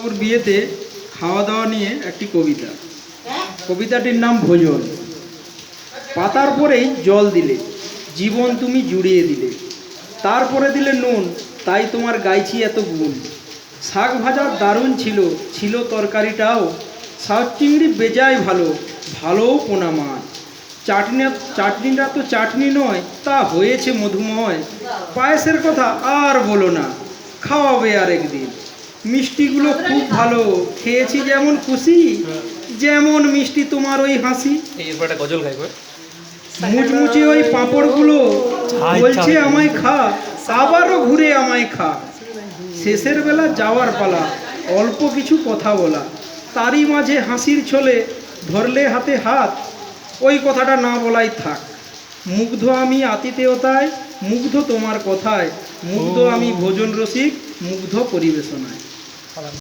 বাবুর বিয়েতে খাওয়া দাওয়া নিয়ে একটি কবিতা। কবিতাটির নাম ভোজন। পাতার পরেই জল দিলে, জীবন তুমি জুড়িয়ে দিলে, তারপরে দিলে নুন, তাই তোমার গাইছি এত গুণ। শাক ভাজার দারুণ ছিল, ছিল তরকারিটাও, শাক চিংড়ি বেজায় ভালো, ভালোও পোনা মাছ। চাটনিটা তো চাটনি নয়, তা হয়েছে মধুময়। পায়েসের কথা আর বলো না, খাওয়াবে আর একদিন। মিষ্টিগুলো খুব ভালো, খেয়েছি যেমন খুশি, যেমন মিষ্টি তোমার ওই হাসি। গজল গাইব। মুচমুচে ওই পাঁপড়গুলো বলছে আমায় খা, আবারও ঘুরে আমায় খা। শেষের বেলা যাওয়ার পালা, অল্প কিছু কথা বলা, তারই মাঝে হাসির ছলে ধরলে হাতে হাত, ওই কথাটা না বলাই থাক। মুগ্ধ আমি আতিথেয়তায়, মুগ্ধ তোমার কথায়, মুগ্ধ আমি ভোজন রসিক, মুগ্ধ পরিবেশনায়।